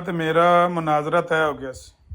ਤੇ ਮੇਰਾ ਮੁਨਾਜ਼ਰਾ ਤੈਅ ਹੋ ਗਿਆ ਸੀ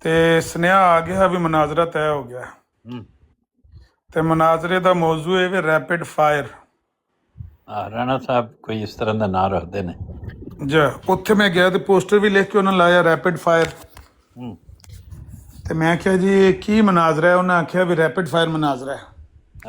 ਤੇ ਸੁਨੇਹਾ ਆ ਗਿਆ ਵੀ ਮੁਨਾਜ਼ਰਾ ਤੈਅ ਹੋ ਗਿਆ ਤੇ ਮੁਨਾਜ਼ਰੇ ਦਾ ਮੌਜੂ ਹੈ ਵੀ ਰੈਪਿਡ ਫਾਇਰ। ਰਾਣਾ ਸਾਹਿਬ ਕੋਈ ਇਸ ਤਰ੍ਹਾਂ ਦਾ ਨਾਂ ਰੱਖਦੇ ਨੇ। ਜਾ ਉੱਥੇ ਮੈਂ ਗਿਆ ਤੇ ਪੋਸਟਰ ਵੀ ਲਿਖ ਕੇ ਉਹਨਾਂ ਲਾਇਆ ਰੈਪਿਡ ਫਾਇਰ। ਤੇ ਮੈਂ ਕਿਹਾ ਜੀ ਇਹ ਕੀ ਮੁਨਾਜ਼ਰਾ ਹੈ? ਉਹਨਾਂ ਆਖਿਆ ਵੀ ਰੈਪਿਡ ਫਾਇਰ ਮੁਨਾਜ਼ਰਾ ਹੈ।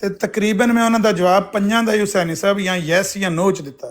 ਤੇ ਤਕਰੀਬਨ ਮੈਂ ਉਹਨਾਂ ਦਾ ਜਵਾਬ 5 ਦਾ ਹੀ ਹੁਸੈਨੀ ਸਾਹਿਬ ਜਾਂ ਯੈਸ ਜਾਂ ਨੋ ਚ ਦਿੱਤਾ।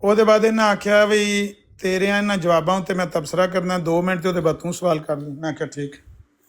ਉਹਦੇ ਬਾਅਦ ਇਹਨਾਂ ਆਖਿਆ ਵੀ ਤੇਰੇ ਇਹਨਾਂ ਜਵਾਬਾਂ ਉੱਤੇ ਮੈਂ ਤਬਸਰਾ ਕਰਨਾ 2 ਮਿੰਟ ਤੇ ਉਹਦੇ ਬਾਅਦ ਤੂੰ ਸਵਾਲ ਕਰ ਲਈ। ਮੈਂ ਕਿਹਾ ਠੀਕ।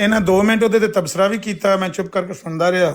ਇਹਨਾਂ 2 ਮਿੰਟ ਉਹਦੇ ਤੇ ਤਬਸਰਾ ਵੀ ਕੀਤਾ, ਮੈਂ ਚੁੱਪ ਕਰਕੇ ਸੁਣਦਾ ਰਿਹਾ।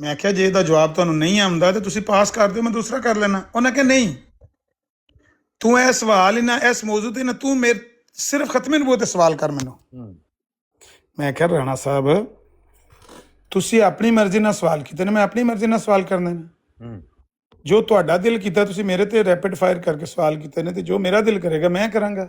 ਮੈਂ ਆਖਿਆ ਜੇ ਇਹਦਾ ਜਵਾਬ ਤੁਹਾਨੂੰ ਨਹੀਂ ਆਉਂਦਾ ਤੇ ਤੁਸੀਂ ਪਾਸ ਕਰ ਦਿਓ, ਮੈਂ ਦੂਸਰਾ ਕਰ ਲੈਣਾ। ਉਹਨਾਂ ਕਿਹਾ ਨਹੀਂ, ਤੂੰ ਇਹ ਸਵਾਲ ਹੀ ਨਾ ਇਸ ਮੌਜੂ ਤੇ ਨਾ, ਤੂੰ ਮੇਰੇ ਸਿਰਫ ਖਤਮੇ ਨਬੂਵਤ ਤੇ ਸਵਾਲ ਕਰ ਮੈਨੂੰ। ਮੈਂ ਕਿਹਾ ਰਾਣਾ ਸਾਹਿਬ ਤੁਸੀਂ ਆਪਣੀ ਮਰਜ਼ੀ ਨਾਲ ਸਵਾਲ ਕੀਤੇ ਨੇ, ਮੈਂ ਆਪਣੀ ਮਰਜ਼ੀ ਨਾਲ ਸਵਾਲ ਕਰਨੇ ਨੇ। ਜੋ ਤੁਹਾਡਾ ਦਿਲ ਕੀਤਾ ਤੁਸੀਂ ਮੇਰੇ ਤੇ ਰੈਪਿਡ ਫਾਇਰ ਕਰਕੇ ਸਵਾਲ ਕੀਤੇ ਨੇ, ਤੇ ਜੋ ਮੇਰਾ ਦਿਲ ਕਰੇਗਾ ਮੈਂ ਕਰਾਂਗਾ।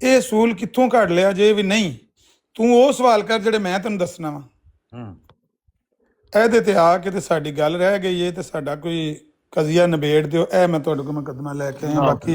ਇਹ ਅਸੂਲ ਕਿੱਥੋਂ ਘੜ ਲਿਆ ਜੇ ਵੀ ਨਹੀਂ ਤੂੰ ਉਹ ਸਵਾਲ ਕਰ ਜਿਹੜੇ ਮੈਂ ਤੈਨੂੰ ਦੱਸਣਾ ਵਾ। ਇਹਦੇ ਤੇ ਆ ਕੇ ਤੇ ਸਾਡੀ ਗੱਲ ਰਹਿ ਗਈ ਹੈ ਤੇ ਸਾਡਾ ਕੋਈ ਕਜ਼ੀਆ ਨਿਬੇੜ ਦਿਓ। ਇਹ ਮੈਂ ਤੁਹਾਡੇ ਕੋਲ ਮੁਕੱਦਮਾ ਲੈ ਕੇ ਆਇਆ। ਬਾਕੀ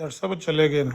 ਜੱਟ ਸਾਹਿਬ ਚਲੇ ਗਏ ਨੇ,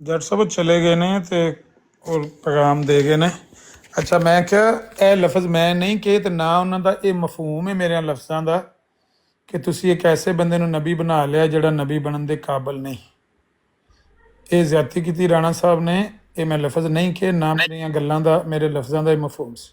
ਜੱਟ ਸਾਹਿਬ ਚਲੇ ਗਏ ਨੇ ਤੇ ਔਰ ਪੈਗਾਮ ਦੇ ਗਏ ਨੇ। ਅੱਛਾ ਮੈਂ ਕਿਹਾ ਇਹ ਲਫ਼ਜ਼ ਮੈਂ ਨਹੀਂ ਕਹੇ ਤੇ ਨਾ ਉਹਨਾਂ ਦਾ ਇਹ ਮਫਹੂਮ ਹੈ ਮੇਰੇ ਲਫ਼ਜ਼ਾਂ ਦਾ ਕਿ ਤੁਸੀਂ ਇੱਕ ਐਸੇ ਬੰਦੇ ਨੂੰ ਨਬੀ ਬਣਾ ਲਿਆ ਜਿਹੜਾ ਨਬੀ ਬਣਨ ਦੇ ਕਾਬਿਲ ਨਹੀਂ। ਇਹ ਜ਼ਿਆਦਤੀ ਕੀਤੀ ਰਾਣਾ ਸਾਹਿਬ ਨੇ, ਇਹ ਮੈਂ ਲਫ਼ਜ਼ ਨਹੀਂ ਕਹੇ, ਨਾ ਮੇਰੀਆਂ ਗੱਲਾਂ ਦਾ ਮੇਰੇ ਲਫ਼ਜ਼ਾਂ ਦਾ ਇਹ ਮਫਹੂਮ ਸੀ।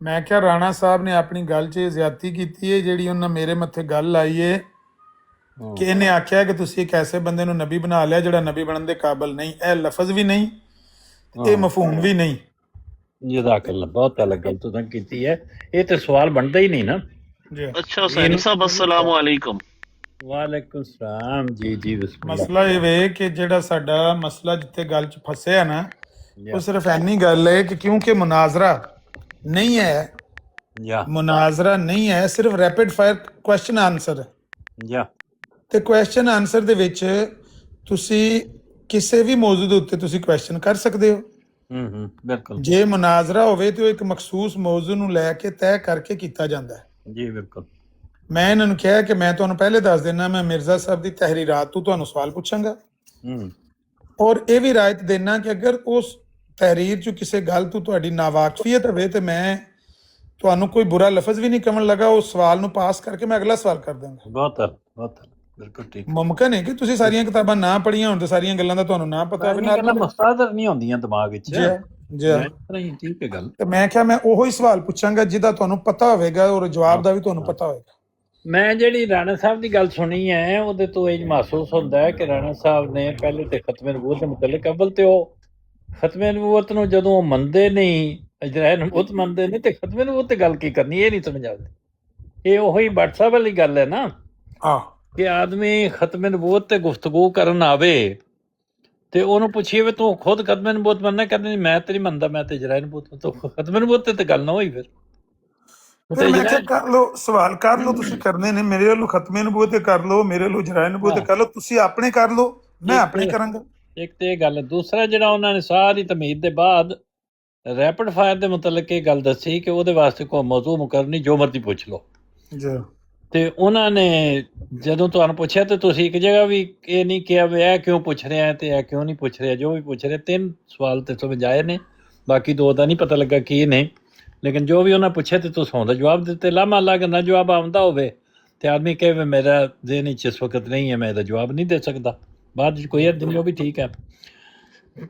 ਮੈਂ ਕਿਹਾ ਰਾਣਾ ਸਾਹਿਬ ਨੇ ਆਪਣੀ ਗੱਲ 'ਚ ਜ਼ਿਆਦਤੀ ਕੀਤੀ ਹੈ ਜਿਹੜੀ ਉਹਨਾਂ ਮੇਰੇ ਮੱਥੇ ਗੱਲ ਲਾਈ ਹੈ ਕਿ ਇਹਨੇ ਆਖਿਆ ਕਿ ਤੁਸੀਂ ਇੱਕ ਐਸੇ ਬੰਦੇ ਨੂੰ ਨਬੀ ਬਣਾ ਲਿਆ ਜਿਹੜਾ ਨਬੀ ਬਣਨ ਦੇ ਕਾਬਿਲ ਨਹੀਂ। ਇਹ ਲਫ਼ਜ਼ ਵੀ ਨਹੀਂ, ਇਹ ਮਫਹੂਮ ਵੀ ਨਹੀਂ। ਜਜ਼ਾਕੱਲਾ, ਬਹੁਤ ਅਲੱਗ ਗੱਲ ਤੁਸੀਂ ਕੀਤੀ ਹੈ। ਇਹ ਤੇ ਸਵਾਲ ਬਣਦਾ ਹੀ ਨਹੀਂ ਨਾ। ਜੀ اچھا حسین صاحب السلام علیکم۔ ਵਾਲੇਕੁਮ ਸਲਾਮ ਜੀ ਜੀ ਬਿਸਮਿਲ੍ਲਾ। ਮਸਲਾ ਇਹ ਵੇ ਕਿ ਜਿਹੜਾ ਸਾਡਾ ਮਸਲਾ ਜਿੱਥੇ ਗੱਲ 'ਚ ਫਸਿਆ ਨਾ ਉਹ ਸਿਰਫ ਇੰਨੀ ਗੱਲ ਹੈ ਕਿ ਕਿਉਂਕਿ ਮੁਨਾਜ਼ਰਾ ਨਹੀਂ ਹੈ, ਜਾ ਮੁਨਾਜ਼ਰਾ ਨਹੀਂ ਹੈ, ਸਿਰਫ ਰੈਪਿਡ ਫਾਇਰ ਕੁਐਸਚਨ ਆਨਸਰ ਹੈ। ਜਾ ਤੇ ਕੁਐਸਚਨ ਆਨਸਰ ਦੇ ਵਿੱਚ ਤੁਸੀਂ ਕਿਸੇ ਵੀ ਮੌਜੂ ਦੇ ਉੱਤੇ ਤੁਸੀਂ ਕੁਐਸਚਨ ਕਰ ਸਕਦੇ ਹੋ। ਬਿਲਕੁਲ ਜੇ ਮੁਨਾਜ਼ਰਾ ਹੋਵੇ ਤੇ ਉਹ ਇੱਕ ਮਖਸੂਸ ਮੌਜੂ ਨੂੰ ਲੈ ਕੇ ਤੈਅ ਕਰਕੇ ਕੀਤਾ ਜਾਂਦਾ ਹੈ। ਜੀ ਬਿਲਕੁਲ। ਮੈਂ ਇਹਨਾਂ ਨੂੰ ਕਿਹਾ ਕਿ ਮੈਂ ਤੁਹਾਨੂੰ ਪਹਿਲੇ ਦੱਸ ਦਿੰਦਾ, ਮੈਂ ਮਿਰਜ਼ਾ ਸਾਹਿਬ ਦੀ ਤਹਿਰੀਰਾਤ ਤੋਂ ਤੁਹਾਨੂੰ ਸਵਾਲ ਪੁੱਛਾਂਗਾ ਔਰ ਇਹ ਵੀ ਰਾਇਤ ਦੇਣਾ ਕਿ ਅਗਰ ਉਸ ਤਹਿਰੀਰ 'ਚ ਕਿਸੇ ਗੱਲ ਤੋਂ ਤੁਹਾਡੀ ਨਾਵਾਕਫੀਅਤ ਹੋਵੇ ਤੇ ਮੈਂ ਤੁਹਾਨੂੰ ਕੋਈ ਬੁਰਾ ਲਫ਼ਜ਼ ਵੀ ਨਹੀਂ ਕਹਣ ਲੱਗਾ, ਉਸ ਸਵਾਲ ਨੂੰ ਪਾਸ ਕਰਕੇ ਮੈਂ ਅਗਲਾ ਸਵਾਲ ਕਰ ਦਾਂਗਾ। ਬਹੁਤ ਬਿਲਕੁਲ ਠੀਕ। ਮੁਮਕਿਨ ਹੈ ਕਿ ਤੁਸੀਂ ਸਾਰੀਆਂ ਕਿਤਾਬਾਂ ਨਾ ਪੜ੍ਹੀਆਂ ਹੋਣ ਤੇ ਸਾਰੀਆਂ ਗੱਲਾਂ ਦਾ ਤੁਹਾਨੂੰ ਨਾ ਪਤਾ ਹੋਵੇ। ਗੱਲਾਂ ਮੁਸਤਾਦਰ ਨਹੀਂ ਹੁੰਦੀਆਂ ਦਿਮਾਗ ਵਿੱਚ। ਜੀ ਨਹੀਂ, ਠੀਕ ਹੈ ਗੱਲ। ਤੇ ਮੈਂ ਕਿਹਾ ਮੈਂ ਉਹੋ ਹੀ ਸਵਾਲ ਪੁੱਛਾਂਗਾ ਜਿਹਦਾ ਤੁਹਾਨੂੰ ਪਤਾ ਹੋਵੇਗਾ ਔਰ ਜਵਾਬ ਦਾ ਵੀ ਤੁਹਾਨੂੰ ਪਤਾ ਹੋਵੇਗਾ। ਮੈਂ ਜਿਹੜੀ ਰਾਣਾ ਸਾਹਿਬ ਦੀ ਗੱਲ ਸੁਣੀ ਹੈ ਉਹਦੇ ਤੋਂ ਇਹ ਮਹਿਸੂਸ ਹੁੰਦਾ ਹੈ ਕਿ ਰਾਣਾ ਸਾਹਿਬ ਨੇ ਪਹਿਲੇ ਤੇ ਖਤਮੇ ਨਬੂਵਤ ਦੇ ਮੁਤਲਕ ਅਵਲ ਤੇ ਉਹ ਖਤਮੇ ਨਬੂਵਤ ਨੂੰ ਜਦੋਂ ਉਹ ਮੰਨਦੇ ਨਹੀਂ, ਇਜਰਾਏ ਨਬੂਵਤ ਮੰਨਦੇ ਨੇ, ਤੇ ਖਤਮੇ ਨਬੂਵਤ ਤੇ ਗੱਲ ਕੀ ਕਰਨੀ, ਇਹ ਨਹੀਂ ਸਮਝ ਆਉਂਦੀ। ਇਹ ਉਹੀ WhatsApp ਵਾਲੀ ਗੱਲ ਹੈ ਨਾ ਕਿ ਆਦਮੀ ਖਤਮੇ ਨਬੂਵਤ ਤੇ ਗੁਫ਼ਤਗੂ ਕਰਨ ਆਵੇ ਤੇ ਉਹਨੂੰ ਪੁੱਛੀਏ ਵੀ ਤੂੰ ਖੁਦ ਖਤਮੇ ਨਬੂਵਤ ਮੰਨਣਾ, ਕਹਿੰਦੇ ਨਹੀਂ ਮੈਂ ਤੇ ਨਹੀਂ ਮੰਨਦਾ, ਮੈਂ ਤੇ ਇਜਰਾਏ ਨਬੂਵਤ। ਤੋਂ ਖਤਮੇ ਨਬੂਵਤ ਤੇ ਗੱਲ ਨਾ ਹੋਈ ਫਿਰ ਮੈਂ ਕਿਹਾ ਕਰ ਲਓ, ਸਵਾਲ ਕਰ ਲਓ, ਤੁਸੀਂ ਕਰਨੇ ਨੇ। ਮੇਰੇ ਵੱਲੋਂ ਖਤਮੇ ਨਬੂਵਤ ਤੇ ਕਰ ਲਓ, ਮੇਰੇ ਵੱਲੋਂ ਇਜਰਾਏ ਨਬੂਵਤ ਤੇ ਕਰ ਲਓ, ਤੁਸੀਂ ਆਪਣੇ ਕਰ ਲਓ, ਮੈਂ ਆਪਣੇ ਕਰਾਂਗਾ। ਇੱਕ ਤੇ ਇਹ ਗੱਲ ਹੈ। ਦੂਸਰਾ ਜਿਹੜਾ ਉਹਨਾਂ ਨੇ ਸਾਰੀ ਤਮਹੀਦ ਦੇ ਬਾਅਦ ਰੈਪਿਡ ਫਾਇਰ ਦੇ ਮੁਤਲਕ ਇਹ ਗੱਲ ਦੱਸੀ ਕਿ ਉਹਦੇ ਵਾਸਤੇ ਕੋਈ ਮੌਜ਼ੂ ਮੁਕਰਰ ਨਹੀਂ, ਜੋ ਮਰਜ਼ੀ ਪੁੱਛ ਲਓ। ਜੀ ਤੇ ਉਹਨਾਂ ਨੇ ਜਦੋਂ ਤੁਹਾਨੂੰ ਪੁੱਛਿਆ ਤੇ ਤੁਸੀਂ ਇੱਕ ਜਗ੍ਹਾ ਵੀ ਇਹ ਨਹੀਂ ਕਿਹਾ ਵੀ ਇਹ ਕਿਉਂ ਪੁੱਛ ਰਿਹਾ ਤੇ ਇਹ ਕਿਉਂ ਨਹੀਂ ਪੁੱਛ ਰਿਹਾ। ਜੋ ਵੀ ਪੁੱਛ ਰਿਹਾ, 3 ਸਵਾਲ ਤੇ ਸਮਝ ਆਏ ਨੇ, ਬਾਕੀ 2 ਦਾ ਨਹੀਂ ਪਤਾ ਲੱਗਾ ਕੀ ਨੇ, ਲੇਕਿਨ ਜੋ ਵੀ ਉਹਨਾਂ ਪੁੱਛਿਆ ਤੇ ਤੁਸੀਂ ਉਹਦਾ ਜਵਾਬ ਦਿੱਤੇ। ਲਾਮਾ ਅੱਲਾ ਨਾ ਜਵਾਬ ਆਉਂਦਾ ਹੋਵੇ ਤੇ ਆਦਮੀ ਕਹੇ ਵੀ ਮੇਰਾ ਜ਼ਿਹਨ 'ਚ ਇਸ ਵਕਤ ਨਹੀਂ ਹੈ, ਮੈਂ ਇਹਦਾ ਜਵਾਬ ਨਹੀਂ ਦੇ ਸਕਦਾ, ਬਾਅਦ 'ਚ ਕੋਈ ਅਰਦ ਨਹੀਂ, ਉਹ ਵੀ ਠੀਕ ਹੈ।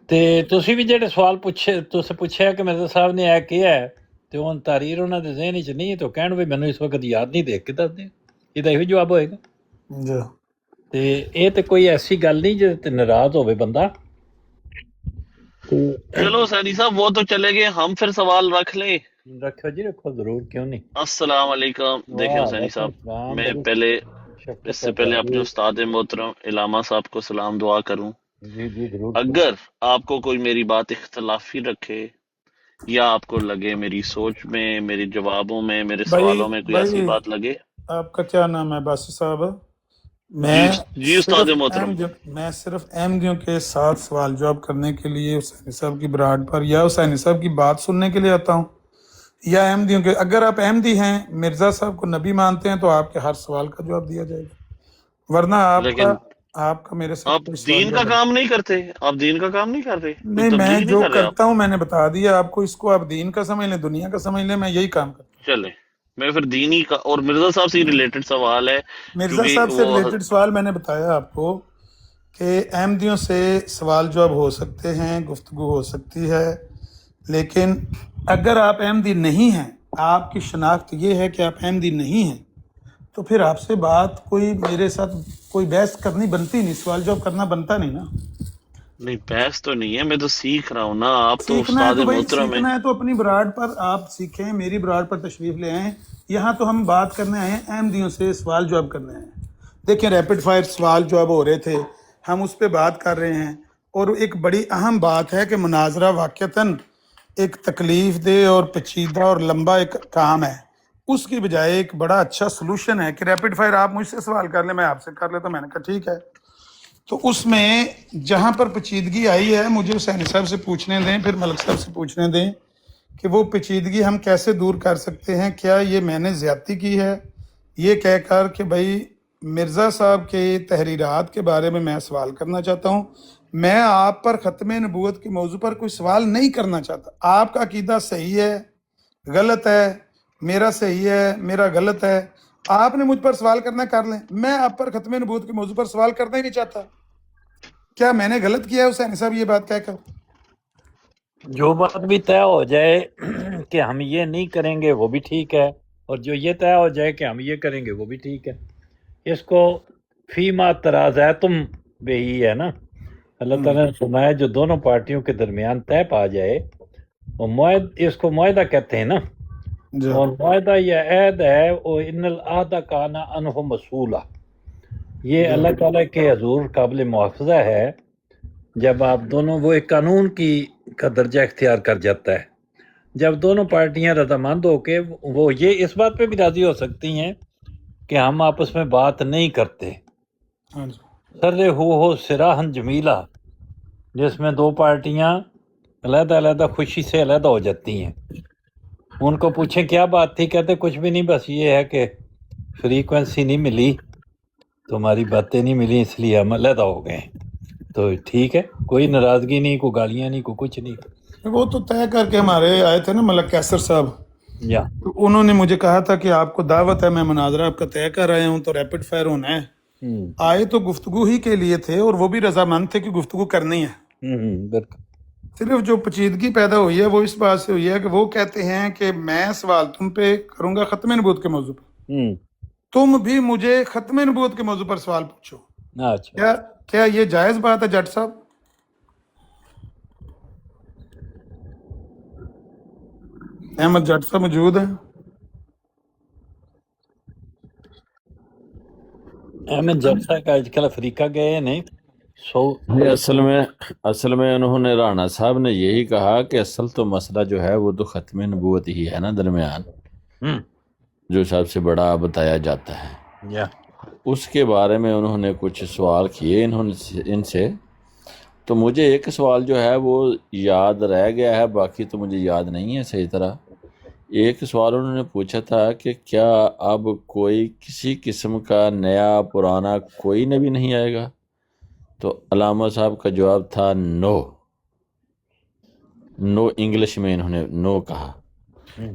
ਤੇ ਤੁਸੀਂ ਵੀ ਜਿਹੜੇ ਸਵਾਲ ਪੁੱਛੇ, ਤੁਸੀਂ ਪੁੱਛਿਆ ਕਿ ਮਿਰਜ਼ਾ ਸਾਹਿਬ ਨੇ ਇਹ ਕਿਹਾ ਹੈ ਤੇ ਉਹ ਤਾਰੀਰ ਉਹਨਾਂ ਦੇ ਜ਼ਿਹਨ 'ਚ ਨਹੀਂ ਹੈ, ਤਾਂ ਕਹਿਣ ਵੀ ਮੈਨੂੰ ਇਸ ਵਕਤ ਯਾਦ ਨਹੀਂ, ਦੇਖ ਕੇ ਦੱਸ ਦੇ, ਇਹਦਾ ਇਹੋ ਜਵਾਬ ਹੋਏਗਾ। ਜੀ ਤੇ ਇਹ ਤੇ ਕੋਈ ਐਸੀ ਗੱਲ ਨਹੀਂ ਜਿਹਦੇ ਤੇ ਨਾਰਾਜ਼ ਹੋਵੇ ਬੰਦਾ। چلو حسینی صاحب وہ تو چلے گئے، ہم پھر سوال رکھ لیں۔ رکھو جی رکھو، ضرور، کیوں نہیں۔ السلام علیکم۔ دیکھیں حسینی صاحب، میں پہلے اس سے پہلے اپنے استاد محترم علامہ صاحب کو سلام دعا کروں۔ جی جی ضرور۔ اگر آپ کو کوئی میری بات اختلافی رکھے یا آپ کو لگے میری سوچ میں، میرے جوابوں میں، میرے سوالوں میں کوئی ایسی بات لگے۔ آپ کا کیا نام ہے باسی صاحب؟ میں جی استاد محترم، میں صرف احمدیوں کے ساتھ سوال جواب کرنے کے لیے حسینی صاحب کی براڈ پر یا حسینی صاحب کی بات سننے کے لیے آتا ہوں، یا احمدیوں کے، اگر آپ احمدی ہیں، مرزا صاحب کو نبی مانتے ہیں، تو آپ کے ہر سوال کا جواب دیا جائے گا، ورنہ آپ کا میرے ساتھ آپ دین کا کام نہیں کرتے، آپ دین کا کام نہیں کرتے۔ نہیں، میں جو کرتا ہوں میں نے بتا دیا آپ کو، اس کو آپ دین کا سمجھ لیں، دنیا کا سمجھ لیں، میں یہی کام کرتا ہوں۔ چلے، میں پھر دینی کا اور مرزا صاحب سے ریلیٹڈ سوال ہے۔ مرزا صاحب سے ریلیٹڈ سوال میں نے بتایا آپ کو کہ احمدیوں سے سوال جواب ہو سکتے ہیں، گفتگو ہو سکتی ہے، لیکن اگر آپ احمدی نہیں ہیں، آپ کی شناخت یہ ہے کہ آپ احمدی نہیں ہیں، تو پھر آپ سے بات کوئی میرے ساتھ کوئی بحث کرنی بنتی نہیں، سوال جواب کرنا بنتا نہیں نا۔ نہیں بحث تو نہیں ہے، میں تو سیکھ رہا ہوں نا، آپ تو سیکھنا ہے استاد تو بھائی محترم ہیں۔ سیکھنا ہے تو اپنی براڈ پر آپ سیکھیں، میری براڈ پر تشریف لے آئیں، یہاں تو ہم بات کرنے آئے ہیں، احمدیوں سے سوال جواب کرنے آئے ہیں۔ دیکھیں ریپڈ فائر سوال جواب ہو رہے تھے، ہم اس پہ بات کر رہے ہیں، اور ایک بڑی اہم بات ہے کہ مناظرہ واقعتاً ایک تکلیف دہ اور پیچیدہ اور لمبا ایک کام ہے، اس کی بجائے ایک بڑا اچھا سلوشن ہے کہ ریپڈ فائر آپ مجھ سے سوال کر لیں، میں آپ سے کر لیتا ہوں۔ میں نے کہا ٹھیک ہے، تو اس میں جہاں پر پیچیدگی آئی ہے مجھے حسینی صاحب سے پوچھنے دیں، پھر ملک صاحب سے پوچھنے دیں کہ وہ پیچیدگی ہم کیسے دور کر سکتے ہیں۔ کیا یہ میں نے زیادتی کی ہے یہ کہہ کر کہ بھائی مرزا صاحب کے تحریرات کے بارے میں سوال کرنا چاہتا ہوں، میں آپ پر ختم نبوت کے موضوع پر کوئی سوال نہیں کرنا چاہتا۔ آپ کا عقیدہ صحیح ہے، غلط ہے، میرا صحیح ہے، میرا غلط ہے، آپ نے مجھ پر سوال کرنا کر لیں، میں آپ پر ختم نبوت کے موضوع پر سوال کرنا ہی نہیں چاہتا۔ کیا میں نے غلط کیا ہے حسینی صاحب یہ بات کہہ کر؟ جو بات بھی طے ہو جائے کہ ہم یہ نہیں کریں گے وہ بھی ٹھیک ہے، اور جو یہ طے ہو جائے کہ ہم یہ کریں گے وہ بھی ٹھیک ہے. اس کو فیما ترازیتم بہی ہے نا، اللہ تعالیٰ نے فرمایا جو دونوں پارٹیوں کے درمیان طے پا جائے، وہ اس کو معاہدہ کہتے ہیں نا. اور معاہدہ یہ عہد ہے، وہ ان العہد کان عنہ مسئولا، یہ اللہ تعالیٰ کے حضور قابل محافظہ ہے جب آپ دونوں، وہ ایک قانون کا درجہ اختیار کر جاتا ہے جب دونوں پارٹیاں رضامند ہو کے وہ یہ اس بات پہ بھی راضی ہو سکتی ہیں کہ ہم آپس میں بات نہیں کرتے. سر ہو سراہن جمیلہ، جس میں دو پارٹیاں علیحدہ علیحدہ خوشی سے علیحدہ ہو جاتی ہیں. ان کو پوچھیں کیا بات تھی، کہتے کچھ بھی نہیں، بس یہ ہے کہ فریکوینسی نہیں ملی، تمہاری باتیں نہیں ملی، اس لیے ہم علیحدہ ہو گئے. تو ٹھیک ہے، کوئی ناراضگی نہیں، کوئی گالیاں نہیں، کوئی کچھ نہیں. وہ تو طے کر کے ہمارے آئے تھے نا ملک کیسر صاحب، یا انہوں نے مجھے کہا تھا کہ آپ کو دعوت ہے، میں مناظرہ آپ کا طے کر رہے ہوں تو ریپڈ فائر ہونا ہے. آئے تو گفتگو ہی کے لیے تھے اور وہ بھی رضامند تھے کہ گفتگو کرنی ہے. بالکل. صرف جو پیچیدگی پیدا ہوئی ہے وہ اس بات سے ہوئی ہے کہ وہ کہتے ہیں کہ میں سوال تم پہ کروں گا ختم نبوت کے موضوع پہ، تم بھی مجھے ختم نبوت کے موضوع پر سوال پوچھو. اچھا، کیا یہ جائز بات ہے جٹ صاحب؟ احمد جٹ صاحب موجود ہیں؟ احمد جلسہ کا آج کل افریقہ گئے نہیں اصل میں انہوں نے رانا صاحب نے یہی کہا کہ اصل تو مسئلہ جو ہے وہ تو ختم نبوت ہی ہے نا درمیان، جو سب سے بڑا بتایا جاتا ہے. اس کے بارے میں انہوں نے کچھ سوال کیے ان سے، تو مجھے ایک سوال جو ہے وہ یاد رہ گیا ہے، باقی تو مجھے یاد نہیں ہے صحیح طرح. ایک سوال انہوں نے پوچھا تھا کہ کیا اب کوئی کسی قسم کا نیا پرانا کوئی نبی نہیں آئے گا؟ تو علامہ صاحب کا جواب تھا نو. انگلش میں انہوں نے نو کہا.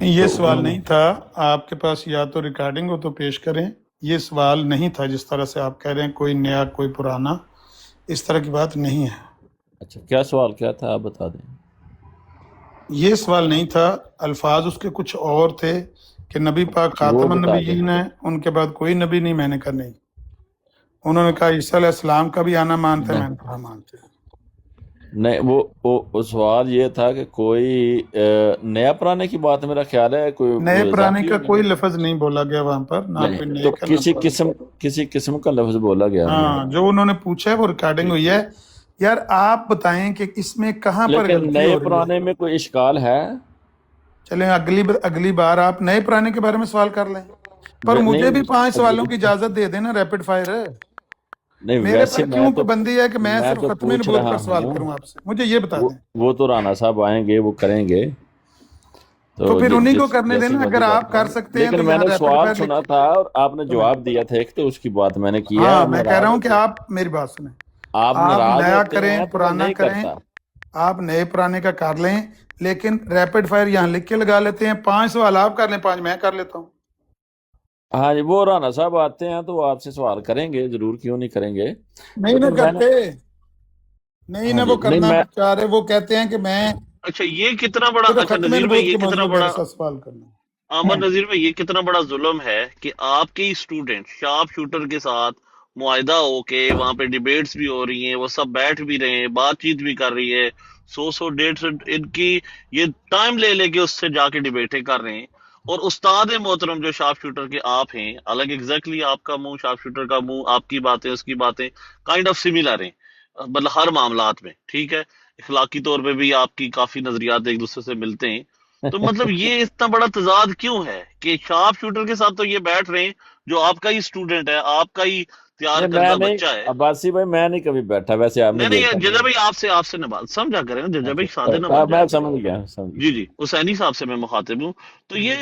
یہ سوال نہیں تھا. آپ کے پاس یا تو ریکارڈنگ ہو تو پیش کریں. یہ سوال نہیں تھا جس طرح سے آپ کہہ رہے ہیں کوئی نیا کوئی پرانا، اس طرح کی بات نہیں ہے. اچھا، کیا سوال کیا تھا آپ بتا دیں. یہ سوال نہیں تھا، الفاظ اس کے کچھ اور تھے کہ نبی پاک خاتم النبیین ہیں، ان کے بعد کوئی نبی نہیں. میں نے کہا نہیں. انہوں نے کہا عیسیٰ علیہ السلام کا بھی آنا مانتے ہیں، میں نے کہا مانتے ہیں. نہیں، وہ سوال یہ تھا کہ کوئی نیا پرانے کی بات میرا خیال ہے کوئی نئے پرانے کا کوئی لفظ نہیں بولا گیا وہاں پر، نہ کوئی نئے تو کا کسی قسم کا لفظ بولا گیا. ہاں، جو انہوں نے پوچھا ہے وہ ریکارڈنگ ہوئی ہے. یار آپ بتائیں کہ اس میں کہاں پر لیکن غلطی نئے ہو رہی پرانے ہے. میں کوئی اشکال ہے؟ چلیں اگلی بار آپ نئے پرانے کے بارے میں سوال کر لیں، پر مجھے بھی 5 سوالوں کی اجازت دے دینا ریپڈ فائر. نہیں، میرے ویسے پر کیوں پابندی ہے کہ میں صرف تو ختم پوچھ نبوت رہا پر سوال ہوں. کروں آپ سے؟ مجھے یہ بتا دیں. وہ تو رانا صاحب آئیں گے، وہ کریں گے. تو پھر انہی کو کرنے دینا. اگر آپ کر سکتے ہیں تو لیکن میں یہاں نے ریپڈ سوال فائر سنا تھا اور آپ نے جواب دیا تھا ایک، تو اس کی بات میں نے کی ہے. ہاں، میں کہہ رہا ہوں کہ آپ میری بات سنیں. آپ آپ ناراض نیا ہوتے کریں ہیں تو میں پرانا نہیں کریں، کرتا. آپ نئے پرانے کا کر لیں، لیکن ریپڈ فائر یہاں لکھ کے لگا لیتے ہیں. 5 سوال آپ کر لیں، 5 میں کر لیتا ہوں. ہاں جی، وہ رانا صاحب آتے ہیں تو وہ آپ سے سوال کریں گے ضرور، کیوں نہیں کریں گے. نہیں نہ کرتے، نہیں نہ وہ کرنا چاہ رہے. وہ کہتے ہیں کہ میں اچھا یہ کتنا بڑا، صرف اچھا ختم نذیر نبوت بھائی یہ کے کتنا موضوع بڑا، میرے ساتھ سوال کرنا. احمد نذیر بھائی یہ کتنا بڑا ظلم ہے کہ آپ کے اسٹوڈنٹ شارپ شوٹر کے ساتھ معاہدہ ہو کے وہاں پہ ڈیبیٹس بھی ہو رہی ہیں، وہ سب بیٹھ بھی رہے ہیں، بات چیت بھی کر رہی ہے، 100 ان کی یہ ٹائم لے کے اس سے جا کے ڈیبیٹیں کر رہے ہیں. اور استاد محترم جو شارپ شوٹر کے آپ ہیں، الگ ایگزیکٹلی آپ کا منہ شارپ شوٹر کا منہ، آپ کی باتیں اس کی باتیں کائنڈ آف سملر ہیں، مطلب ہر معاملات میں، ٹھیک ہے، اخلاقی طور پہ بھی آپ کی کافی نظریات ایک دوسرے سے ملتے ہیں. تو مطلب یہ اتنا بڑا تضاد کیوں ہے کہ شارپ شوٹر کے ساتھ تو یہ بیٹھ رہے ہیں جو آپ کا ہی اسٹوڈنٹ ہے، آپ کا ہی تیار کردہ بچہ ہے. عباسی بھائی میں نہیں کبھی بیٹھا، ویسے آپ نے نہیں ججا بھائی آپ سے نہ بات سمجھا کریں نا، ججا بھائی سادے نہ بن میں جائیں. سمجھ گیا. جی حسینی صاحب سے میں مخاطب ہوں. تو یہ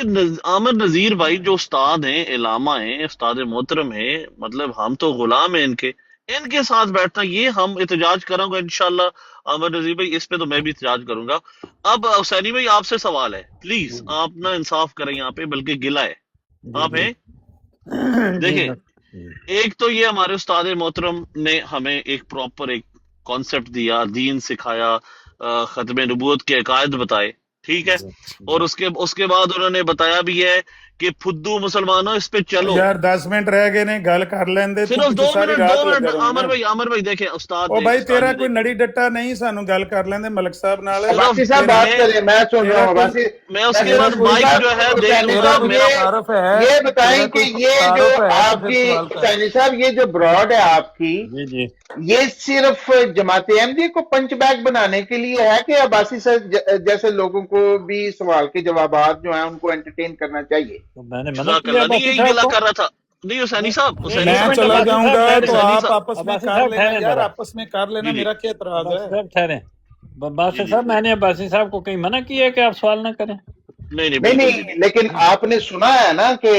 عامر نذیر بھائی جو استاد ہیں، علامہ ہیں، استاد محترم ہیں، مطلب ہم تو غلام ہیں ان کے ساتھ بیٹھنا، یہ ہم احتجاج کروں گا انشاءاللہ. عامر نذیر بھائی اس پہ تو میں بھی احتجاج کروں گا. اب حسینی بھائی آپ سے سوال ہے، پلیز آپ نا انصاف کریں یہاں پہ، بلکہ گلا ہے آپ ہیں. دیکھیں ایک تو یہ ہمارے استاد محترم نے ہمیں ایک پراپر ایک کانسیپٹ دیا، دین سکھایا، ختم نبوت کے عقائد بتائے، ٹھیک ہے، اور اس کے بعد انہوں نے بتایا بھی ہے کہ پھدو مسلمانوں اس پہ چلو. یار 10 منٹ رہ گئے نے گل کر لیندے تو صرف 2 ساری منٹ رات لگا رہا عامر بھائی دیکھیں استاد او نے بھائی تیرا استاد کوئی نے- نڑی ڈٹا نہیں، سانو گل کر لیندے ملک صاحب نال. عباسی صاحب بات کریں، میں سن رہا ہوں عباسی. میں اس کے بعد مائک جو ہے دیکھ لوں گا. میرا تعارف ہے، یہ بتائیں کہ یہ جو آپ کی سوال کر. حسینی صاحب یہ جو براڈ ہے آپ کی، جی جی یہ صرف جماعت احمدیہ کو پنچ بیگ بنانے کے لیے ہے کہ عباسی صاحب جیسے لوگوں کو بھی سوال کے جوابات جو ہیں ان کو انٹرٹین کرنا چاہیے؟ تو میں نے منع جزاک کیا اللہ نہیں، عباسی یہی صاحب گلا کو. کر رہا تھا. نہیں حسینی صاحب، حسینی میں صاحب چلا عباسی جاؤں صاحب گا ٹھہرے، تو حسینی آپ صاحب، آپس میں عباسی کر صاحب لینا ٹھہرے یار، ذرا. آپس میں کر لینا، جی جی. میرا کیا اعتراض عباسی ہے. صاحب ٹھہرے. باسط صاحب میں نے عباسی صاحب کو کہیں منع کیا ہے کہ آپ سوال نہ کریں؟ نہیں نہیں بالکل نہیں، لیکن آپ نے سنا ہے نا کہ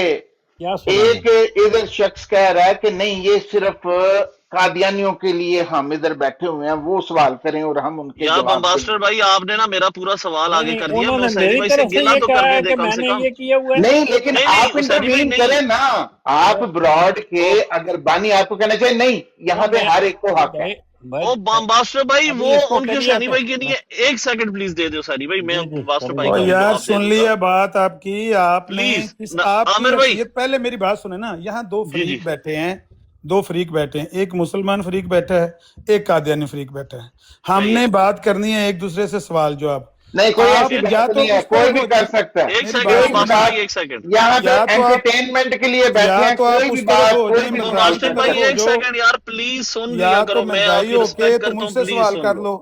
کیا سنا ایک ہے؟ ادھر شخص کہہ رہا ہے کہ نہیں یہ صرف قادیانیوں کے لیے ہم ادھر بیٹھے ہوئے ہیں، وہ سوال کریں اور ہم ان کے یا جواب دیں. بمباسٹر بھائی آپ نے نا میرا پورا سوال آگے نہیں کر دیا. انہوں میں نے حسینی میری بھائی سے طرف سے گلا یہ تو کہا کرنے ہے دے کہ کم میں سے نے کم. یہ کیا ہوا ہے. نہیں لیکن نہیں نہیں آپ حسینی بھائی انٹروین نہیں. کریں نا، آپ براڈ کے اگر بانی آپ کو کہنا چاہیے نہیں یہاں پہ ہر ایک کو حق ہے. او بمباسٹر بھائی ابھی وہ اس کو ان کے کریے حسینی تو بھائی کے لیے 1 سیکنڈ پلیز دے دو حسینی بھائی، میں جی جی بمباسٹر بھائی او کا بھی یار جواب دے سن دوں لی گا ہے بات آپ کی، آپ نے پلیز. آپ کی عامر بھائی حیثیت، پہلے میری بات سنیں نا. یہاں دو جی جی فریق بیٹھے ہیں، 2 فریق بیٹھے ہیں، ایک مسلمان فریق بیٹھا ہے، ایک قادیانی فریق بیٹھا ہے. ہم صحیح نے ہے. بات کرنی ہے ایک دوسرے سے سوال جواب. نہیں کوئی آپ ایسی یا بات تو نہیں ہے، اس کوئی طرف بھی ہو کر جائیں. سکتا ہے. 1 میری سیکنڈ بات کوئی بھی سنیں بمباسٹر نا، بات، بھائی 1 سیکنڈ. یہاں پہ یا تو آپ انٹرٹینمنٹ کے لیے بیٹھے یا ہیں، تو آپ کوئی بھی اس طرف بات ہو کوئی جائیں، بھی مرزائی کی بمباسٹر سوال طرف بھائی ہو 1 جو، سیکنڈ یار پلیز سن لیا یا تو کرو. میں آپ مرزائی کی ہو کے رسپیکٹ تم کرتا ان ہوں، سے پلیز سوال سن کر لو. لو،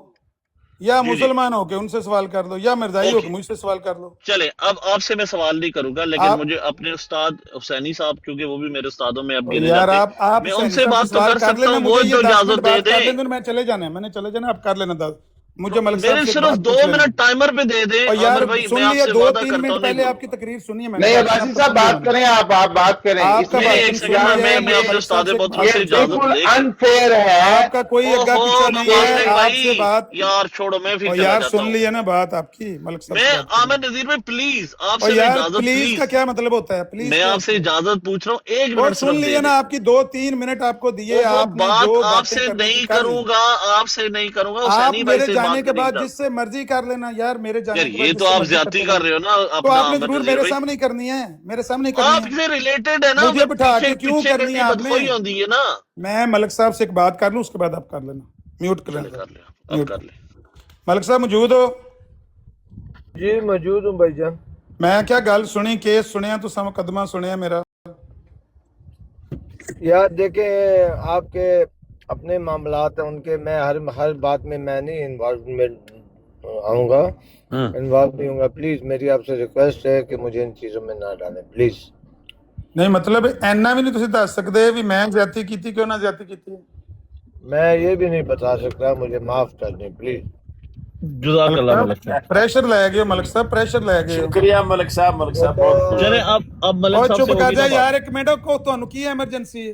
یا جی جی مسلمان ہو کے ان سے سوال کر لو، یا مرزائی ہو کے اوکے. مجھ سے سوال کر لو. چلے اب آپ سے میں سوال نہیں کروں گا، لیکن آپ مجھے اپنے استاد حسینی صاحب کیونکہ وہ بھی میرے استادوں میں اب گنے یار جاتے ہیں، آپ میں ان حسینی سے صاحب سے بات تو سوال کر کر سکتا لینا، ہوں، وہ مجھے یہ جو 10 منٹ اجازت دے بات کر دیں. لیں گے، میں چلے جانا ہے، میں نے چلے جانا، آپ کر لینا 10. مجھے ملک صاحب میرے سے ایک صرف بات 2 پوچھ لینا. منٹ ٹائمر پہ دے دیں اور یار عامر بھائی، میں سن آپ لیا، سے وعدہ 2-3 کرتا منٹ ہوں نہیں پہلے بولوں آپ کی گا. تقریر سنی ہے میں نے، نہیں باقی عباسی آپ کو صاحح سن لیا بات میں نے. کریں، آپ بات کریں. آپ اس کا میں نہیں بھاشن 1 سن سیکنڈ یہاں لیا ہے، میں مجھے اپنے ملک استاد صاحب سے ایک محترم بات سے یہ پوچھنی ہے. اجازت بالکل لے کے انفیئر ہے. آپ کا کوئی او اگا ہو پیچھا نہیں ہے، مباسطر آپ سے بھائی بات. یار چھوڑو، میں پھر اور چلا یار جاتا سن ہوں. لی ہے نا بات آپ کی، ملک صاحب سے میں بات کریں. عامر نذیر بھائی پلیز آپ اور سے میں یار اجازت پلیز کا پلیز کیا مطلب ہوتا ہے؟ پلیز میں کیا آپ سے ہوتا ہے؟ اجازت پوچھ رہا ہوں، 1 وہ منٹ سن صرف دے لیے دیں. نا، آپ کی 2-3 منٹ آپ کو دیے، وہ آپ نے جو بات آپ باتیں سے کرنی تھی نہیں کر لی. کروں گا، آپ سے نہیں کروں گا، آپ حسینی بھائی میرے سے جانے بات کے کرنی بعد تھا. جس سے مرضی کر لینا یار، میرے یار جانے کے یہ بعد جس تو سے آپ مرضی زیادتی کرتے کر رہنا. رہے ہو نا تو اپنا آپ نے عامر ضرور نذیر میرے بھائی. سامنے ہی کرنی ہے، میرے سامنے ہی کرنی ہے. آپ سے ریلیٹڈ ہے نا، مجھے بٹھا پیچھے کے کیوں پیچھے کرنی کرنی ہے آپ نے؟ بدخوئی ہوتی ہے نا. میں ملک صاحب سے ایک بات کر لوں، اس کے بعد آپ کر لینا. میوٹ کریں چلے ذرا، کر لیں، اب میوٹ کر کر. لیں. ملک صاحب موجود ہو؟ جی موجود ہوں بھائی جان. میں کیا گل سنی، کیس سنیا، تو مقدمہ سنیا میرا. یار دیکھیں آپ کے اپنے معاملات ہیں ان کے، میں ہر بات میں نہیں انوالومنٹ آؤں گا، انوالو نہیں ہوں گا. پلیز میری آپ سے ریکویسٹ ہے کہ مجھے ان چیزوں میں نہ ڈالیں پلیز. نہیں مطلب اینا بھی نہیں تسی دس سکتے بھی میں زیادتی کیتی کیوں نہ زیادتی کیتی. میں یہ بھی نہیں بتا سکتا، مجھے معاف کر دیں پلیز. جزاک ملک اللہ صاحب ملک صاحب، پریشر لے گئے ہو، ملک صاحب پریشر لے گئے ہو. شکریہ ملک صاحب، ملک وہ صاحب تو بہت خوش. چلے اب ملک اور صاحب سے چپ کر ہوگی نا جا یار، بات. ایک منٹ کو تانوں کی ایمرجنسی ہے؟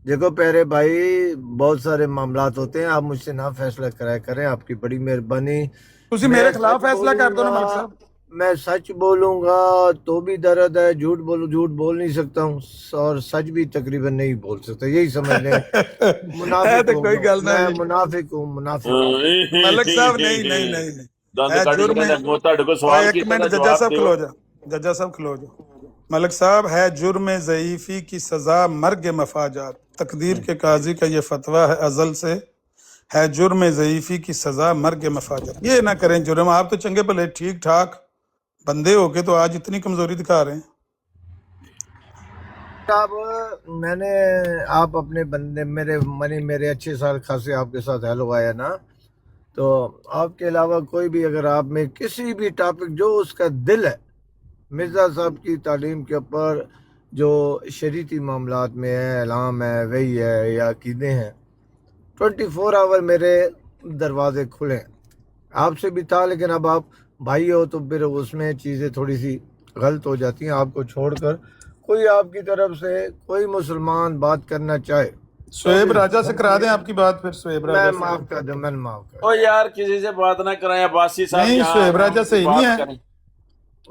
دیکھو پیارے بھائی، بہت سارے معاملات ہوتے ہیں، آپ مجھ سے نہ فیصلہ کرایا کریں، آپ کی بڑی مہربانی. تسی میں میرے خلاف سچ فیصلہ کر دو نا بولوں ملک گا، صاحب. میں سچ بولوں گا تو بھی درد ہے، جھوٹ بول نہیں سکتا ہوں، اور سچ بھی تقریباً نہیں بول سکتا، یہی سمجھ لیں. ہے منافق تو ہوں کوئی گل میں، نہیں. منافق ہوں. ملک صاحب نہیں نہیں نہیں نہیں، دند ہے کٹ جرم. کے تہاڈے کو اور سوال ایک کیتا منٹ تھا، ججا جواب صاحب دیو. کھلو جا، ججا صاحب کھلو جا. ملک صاحب ہے جرم ضعیفی کی سزا مرگ مفاجات. تقدیر کے قاضی کا یہ فتویٰ ہے ازل سے، ہے جرم ضعیفی کی سزا مرگ مفاجات. یہ نہ کریں جرم، آپ تو چنگے بھلے ٹھیک ٹھاک بندے ہو کے تو آج اتنی کمزوری دکھا رہے ہیں. اب میں نے، آپ اپنے بندے میرے اچھے سال خاصے آپ کے ساتھ ہیلو آیا نا، تو آپ کے علاوہ کوئی بھی اگر آپ میں کسی بھی ٹاپک جو اس کا دل ہے مرزا صاحب کی تعلیم کے اوپر، جو شریعتی معاملات میں ہے، اعلام ہے، وہی ہے یا عقیدے ہیں، 24 آور میرے دروازے کھلے ہیں. آپ سے بھی تھا، لیکن اب آپ بھائی ہو تو پھر اس میں چیزیں تھوڑی سی غلط ہو جاتی ہیں. آپ کو چھوڑ کر کوئی آپ کی طرف سے کوئی مسلمان بات کرنا چاہے شعیب راجہ سے کرا دیں آپ کی بات، پھر شعیب میں راجہ سے. معاف کر دوں، میں معاف کر او یار کسی سے بات نہ کرائیں، عباسی صاحب نہیں یہاں شعیب ہم راجہ کی صحیح نہیں بات ہے. کریں.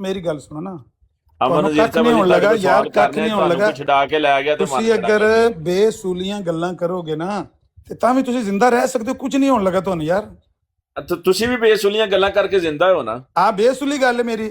ਮੇਰੀ ਗੱਲ ਸੁਣੋ ਨਾ, ਅਮਨ ਤੁਹਾਨੂੰ ਨਜ਼ੀਰ ਕੱਖ ਸਾਹਿਬ ਨਹੀਂ ਅਸੀਂ ਹੋਣ ਤੁਹਾਡੇ ਲੱਗਾ ਕੋਲ ਯਾਰ, ਸਵਾਲ ਕਰ ਕੱਖ ਰਹੇ ਨਹੀਂ ਹਾਂ, ਹੋਣ ਤੁਹਾਨੂੰ ਲੱਗਾ। ਕੋਈ ਛਡਾ ਕੇ ਲੈ ਗਿਆ ਤੇ ਤੁਸੀਂ ਮਨ ਅਗਰ ਬੇਸੂਲੀਆਂ ਗੱਲਾਂ ਕਰੋਗੇ ਨਾ ਤੇ ਤਾਂ ਵੀ ਤੁਸੀਂ ਜ਼ਿੰਦਾ ਰਹਿ ਸਕਦੇ ਹੋ, ਕੁਝ ਨਹੀਂ ਹੋਣ ਲੱਗਾ ਤੁਹਾਨੂੰ ਯਾਰ। ਤੁਸੀਂ ਵੀ ਬੇਸੁਲੀਆਂ ਗੱਲਾਂ ਕਰਕੇ ਜ਼ਿੰਦਾ ਹੋ ਨਾ, ਆ ਬੇਸੂਲੀ ਗੱਲ ਹੈ ਮੇਰੀ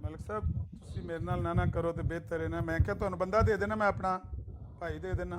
ਮਲਿਕ ਸਾਹਿਬ ਤੁਸੀਂ ਮੇਰੇ ਨਾਲ ਨਾ ਕਰੋ ਤੇ ਬਿਹਤਰ ਹੈ ਨਾ। ਮੈਂ ਕਿਹਾ ਤੁਹਾਨੂੰ ਬੰਦਾ ਦੇ ਦੇਣਾ, ਮੈਂ ਆਪਣਾ ਭਾਈ ਦੇ ਦੇਣਾ।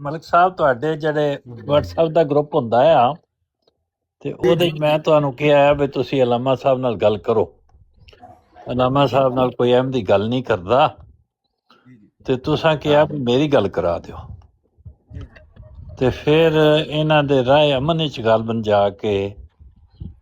ਮਲਿਕ ਸਾਹਿਬ, ਤੁਹਾਡੇ ਜਿਹੜੇ WhatsApp ਦਾ ਗਰੁੱਪ ਹੁੰਦਾ ਆ ਤੇ ਉਹਦੇ 'ਚ ਮੈਂ ਤੁਹਾਨੂੰ ਕਿਹਾ ਵੀ ਤੁਸੀਂ ਅਲਾਮਾ ਸਾਹਿਬ ਨਾਲ ਗੱਲ ਕਰੋ। ਅਲਾਮਾ ਸਾਹਿਬ ਨਾਲ ਕੋਈ ਅਹਿਮ ਦੀ ਗੱਲ ਨਹੀਂ ਕਰਦਾ ਤੇ ਤੁਸੀਂ ਕਿਹਾ ਵੀ ਮੇਰੀ ਗੱਲ ਕਰਾ ਦਿਓ ਤੇ ਫਿਰ ਇਹਨਾਂ ਦੇ ਰਾਹ ਅਮਨ ਵਿੱਚ ਗੱਲ ਬਣ ਜਾ ਕੇ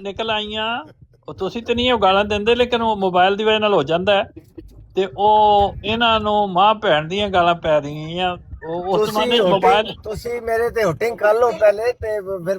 ਨਿਕਲ ਆਈਆਂ, ਉਹ ਤੁਸੀਂ ਤੇ ਨਹੀਂ ਉਹ ਗਾਲਾਂ ਦਿੰਦੇ, ਲੇਕਿਨ ਉਹ ਮੋਬਾਈਲ ਦੀ ਵਜ੍ਹਾ ਨਾਲ ਹੋ ਜਾਂਦਾ ਹੈ ਤੇ ਉਹ ਇਹਨਾਂ ਨੂੰ ਮਾਂ ਭੈਣ ਦੀਆਂ ਗਾਲਾਂ ਪੈ ਰਹੀਆਂ। ਉਹ ਉਸ ਜ਼ਮਾਨੇ 'ਚ ਮੋਬਾਈਲ ਤੁਸੀਂ ਮੇਰੇ ਤੇ ਹੁਟਿੰਗ ਕਰ ਲਓ ਪਹਿਲੇ ਤੇ ਫਿਰ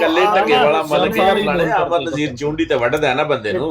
ਕੱਲੇ ਢੱਗੇ ਵਾਲਾ ਮਲਕ ਇਹ ਬਣਾਣੇ। ਅਹਿਮਦ ਨਜ਼ੀਰ ਚੁੰਡੀ ਤੇ ਵੱਢਦਾ ਹੈ ਨਾ ਬੰਦੇ ਨੂੰ।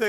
ਤੇ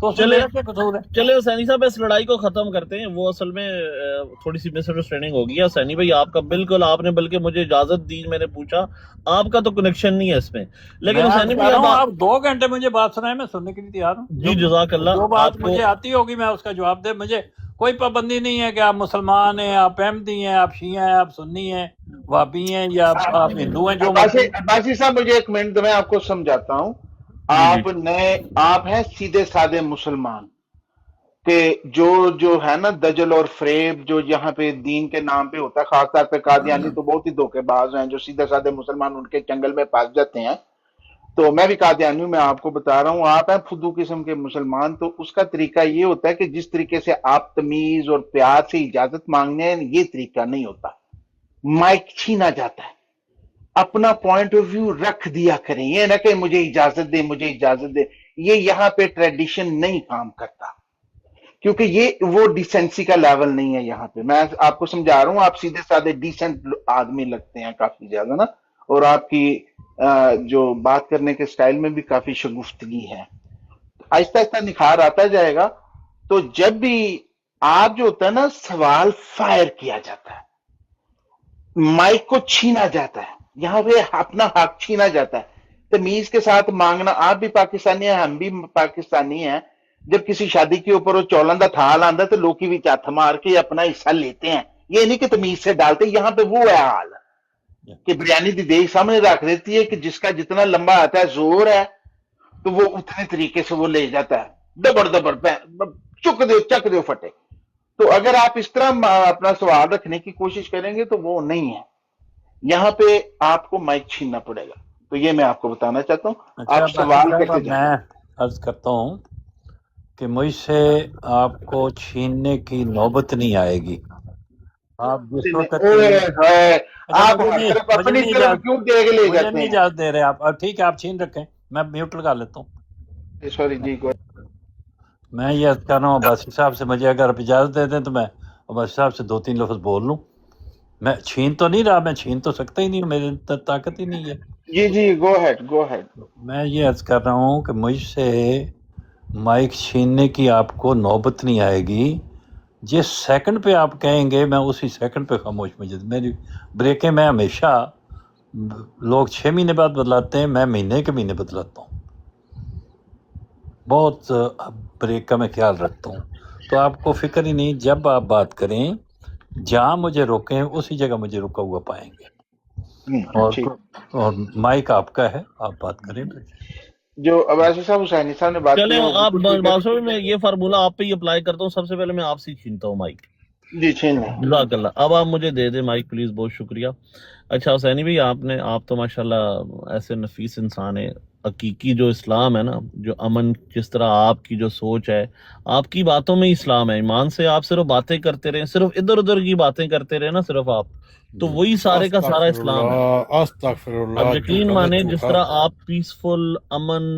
تو اس میں چلے میرا کیا قصور ہے؟ چلے حسینی صاحب اس لڑائی کو ختم کرتے ہیں. وہ اصل میں تھوڑی سی مس انڈرسٹینڈنگ ہو گئی ہے. حسینی بھائی آپ کا بالکل، آپ نے بلکہ مجھے اجازت دی، میں نے پوچھا، آپ کا تو کنیکشن نہیں ہے اس میں. لیکن میں حسینی کہہ بھائی رہا اب ہوں آپ 2 گھنٹے مجھے بات سنائیں، میں سننے کے لیے تیار ہوں. جی جزاک اللہ. جو بات آپ کو مجھے آتی ہوگی میں اس کا جواب دے. مجھے کوئی پابندی نہیں ہے کہ آپ مسلمان ہیں، آپ احمدی ہیں، آپ شیعہ ہیں، آپ سنی ہیں، وہابی ہیں، یا آپ ہندو ہیں، جو مرضی. عباسی صاحب مجھے ایک منٹ میں آپ کو سمجھاتا ہوں. آپ ہیں سیدھے سادے مسلمان کہ جو ہے نا دجل اور فریب جو یہاں پہ دین کے نام پہ ہوتا ہے، خاص طور پہ قادیانی تو بہت ہی دھوکے باز ہیں، جو سیدھے سادے مسلمان ان کے چنگل میں پھنس جاتے ہیں. تو میں بھی قادیانی ہوں، میں آپ کو بتا رہا ہوں، آپ ہیں فدو قسم کے مسلمان. تو اس کا طریقہ یہ ہوتا ہے کہ جس طریقے سے آپ تمیز اور پیار سے اجازت مانگنے ہیں، یہ طریقہ نہیں ہوتا. مائک چھینا جاتا ہے. اپنا پوائنٹ آف ویو رکھ دیا کریں، یہ نہ کہ مجھے اجازت دے، مجھے اجازت دے. یہ یہاں پہ ٹریڈیشن نہیں کام کرتا، کیونکہ یہ وہ ڈیسنسی کا لیول نہیں ہے. یہاں پہ میں آپ کو سمجھا رہا ہوں، آپ سیدھے سادے ڈیسنٹ آدمی لگتے ہیں کافی زیادہ نا، اور آپ کی جو بات کرنے کے سٹائل میں بھی کافی شگفتگی ہے. آہستہ آہستہ نکھار آتا جائے گا. تو جب بھی آپ جو ہوتا ہے نا، سوال فائر کیا جاتا ہے، مائک کو چھینا جاتا ہے، یہاں پہ اپنا حق چھینا جاتا ہے. تمیز کے ساتھ مانگنا. آپ بھی پاکستانی ہیں، ہم بھی پاکستانی ہیں. جب کسی شادی کے اوپر وہ چولن دا تھال آندا تو لوگ بھی چاتھ مار کے اپنا حصہ لیتے ہیں. یہ نہیں کہ تمیز سے ڈالتے. یہاں پہ وہ ہے حال کہ بریانی دی دیگ سامنے رکھ دیتی ہے کہ جس کا جتنا لمبا آتا ہے زور ہے تو وہ اتنے طریقے سے وہ لے جاتا ہے. دبڑ دبڑ چک دو پھٹے. تو اگر آپ اس طرح اپنا سوال رکھنے کی کوشش کریں گے تو وہ نہیں ہے. یہاں پہ آپ کو مائک چھیننا پڑے گا. تو یہ میں آپ کو بتانا چاہتا ہوں. اچھا آپ سوال کرتے میں جائیں. عرض کرتا ہوں کہ مجھ سے آپ کو چھیننے کی نوبت نہیں آئے گی. آپ جس وقت آپ ہر طرف اپنی طرف کیوں دیکھ لے مجھے جاتے نہیں ہیں؟ اجازت دے رہے آپ. ٹھیک ہے آپ چھین رکھیں، میں میوٹ لگا لیتا ہوں. سوری جی. میں یہ عرض کر رہا ہوں عباسی صاحب سے، مجھے اگر آپ اجازت دے دیں تو میں عباسی صاحب سے 2-3 لفظ بول لوں. میں چھین تو نہیں رہا، میں چھین تو سکتا ہی نہیں، میرے اندر طاقت ہی نہیں ہے. جی گو ہیڈ. میں یہ عرض کر رہا ہوں کہ مجھ سے مائک چھیننے کی آپ کو نوبت نہیں آئے گی. جس سیکنڈ پہ آپ کہیں گے میں اسی سیکنڈ پہ خاموش. میری بریکیں میں ہمیشہ، لوگ 6 مہینے بعد بدلاتے ہیں، میں مہینے کے مہینے بدلاتا ہوں. بہت بریک کا میں خیال رکھتا ہوں. تو آپ کو فکر ہی نہیں، جب آپ بات کریں جہاں مجھے روکیں اسی جگہ مجھے رکا ہوا پائیں گے. اور مائک آپ کا ہے، آپ بات کریں. جو عباسی صاحب حسینی صاحب نے بات کی چلے ہے آپ بات میں یہ فارمولہ آپ پہ ہی اپلائی کرتا ہوں. سب سے پہلے میں آپ سے چھینتا ہوں مائک. جی چھین لیں. جزاک اللہ. اب آپ مجھے دے دیں مائک پلیز، بہت شکریہ. اچھا حسینی بھائی، آپ تو ماشاءاللہ ایسے نفیس انسان ہیں. حقیقی جو اسلام ہے نا، جو امن، جس طرح آپ کی جو سوچ ہے، آپ کی باتوں میں اسلام ہے. ایمان سے آپ صرف باتیں کرتے رہیں، صرف ادھر ادھر کی باتیں کرتے رہے نا صرف آپ، تو وہی سارے کا سارا اسلام ہے. اب یقین مانے جس طرح آپ پیسفل، امن،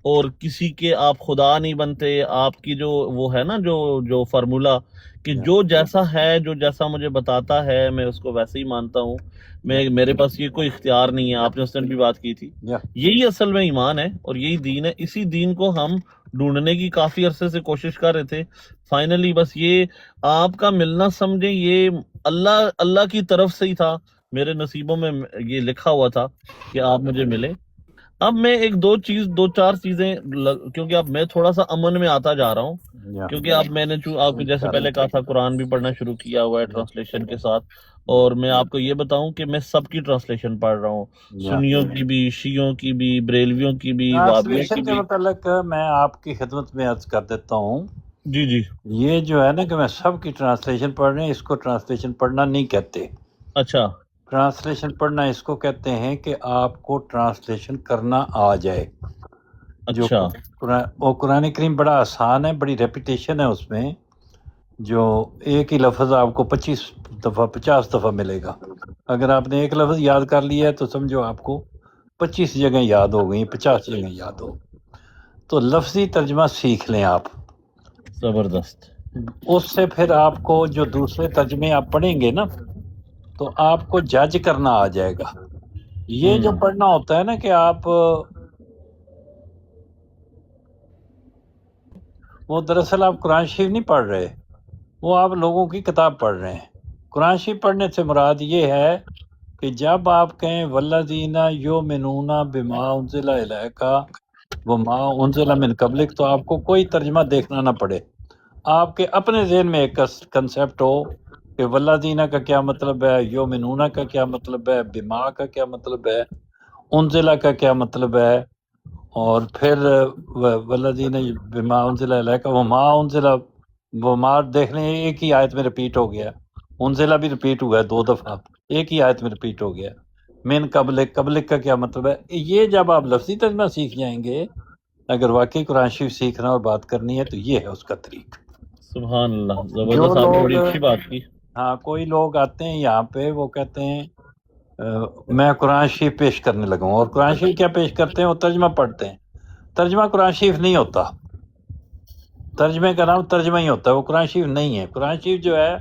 اور کسی کے آپ خدا نہیں بنتے. آپ کی جو وہ ہے نا جو فارمولہ کہ جو جیسا ہے، جو جیسا مجھے بتاتا ہے میں اس کو ویسے ہی مانتا ہوں. میرے پاس یہ کوئی اختیار نہیں ہے. آپ نے اس دن بھی بات کی تھی. یہی اصل میں ایمان ہے اور یہی دین ہے. اسی دین کو ہم ڈھونڈنے کی کافی عرصے سے کوشش کر رہے تھے. فائنلی بس یہ آپ کا ملنا سمجھیں یہ اللہ کی طرف سے ہی تھا. میرے نصیبوں میں یہ لکھا ہوا تھا کہ آپ مجھے ملے. اب میں ایک 2-4 چیزیں، کیونکہ اب میں تھوڑا سا امن میں آتا جا رہا ہوں، کیونکہ اب میں نے آپ جیسے پہلے کہا تھا قرآن بھی پڑھنا شروع کیا ہوا ہے ٹرانسلیشن کے ساتھ. اور میں آپ کو یہ بتاؤں کہ میں سب کی ٹرانسلیشن پڑھ رہا ہوں، سنیوں کی بھی، شیعوں کی بھی، بریلویوں کی بھی، وہابیوں کی کے بھی. متعلق میں آپ کی خدمت میں عرض کر دیتا ہوں. جی یہ جو ہے نا کہ میں سب کی ٹرانسلیشن پڑھ رہے ہیں، اس کو ٹرانسلیشن پڑھنا نہیں کہتے. اچھا. ٹرانسلیشن پڑھنا اس کو کہتے ہیں کہ آپ کو ٹرانسلیشن کرنا آ جائے. جو قرآن کریم بڑا آسان ہے، بڑی ریپیٹیشن ہے اس میں. جو ایک ہی لفظ آپ کو 25 دفعہ 50 دفعہ ملے گا. اگر آپ نے ایک لفظ یاد کر لیا ہے تو سمجھو آپ کو 25 جگہ یاد ہو گئی، 50 جگہ یاد ہو. تو لفظی ترجمہ سیکھ لیں آپ. زبردست. اس سے پھر آپ کو جو دوسرے ترجمے آپ پڑھیں گے نا تو آپ کو جج کرنا آ جائے گا. یہ جو پڑھنا ہوتا ہے نا کہ آپ وہ دراصل آپ قرآن شریف نہیں پڑھ رہے، وہ آپ لوگوں کی کتاب پڑھ رہے ہیں۔ قرآن شریف پڑھنے سے مراد یہ ہے کہ جب آپ کہیں والذین یؤمنون بما انزل الیک وما انزل من قبلک، تو آپ کو کوئی ترجمہ دیکھنا نہ پڑے، آپ کے اپنے ذہن میں ایک کنسیپٹ ہو کہ والذین کا کیا مطلب ہے، یؤمنون کا کیا مطلب ہے، بما کا کیا مطلب ہے، انزلہ کا کیا مطلب ہے، اور پھر والذین بما انزل الیک وما انزل، وما دیکھ لیں ایک ہی آیت میں ریپیٹ ہو گیا، انزلہ بھی ریپیٹ ہوا ہے 2 دفعہ، ایک ہی آیت میں ریپیٹ ہو گیا۔ من قبلک، قبلک کا کیا مطلب ہے؟ یہ جب آپ لفظی ترجمہ سیکھ جائیں گے، اگر واقعی قرآن شریف سیکھنا اور بات کرنی ہے تو یہ ہے اس کا طریق۔ سبحان اللہ، جو زبردست، آپ نے بڑی لوگ، اچھی بات کی۔ ہاں کوئی لوگ آتے ہیں یہاں پہ، وہ کہتے ہیں میں قرآن شریف پیش کرنے لگا ہوں، اور قرآن شریف کیا پیش کرتے ہیں؟ وہ ترجمہ پڑھتے ہیں۔ ترجمہ قرآن شریف نہیں ہوتا، ترجمے کا نام ترجمہ ہی ہوتا ہے، وہ قرآن شریف نہیں ہے۔ قرآن شریف جو ہے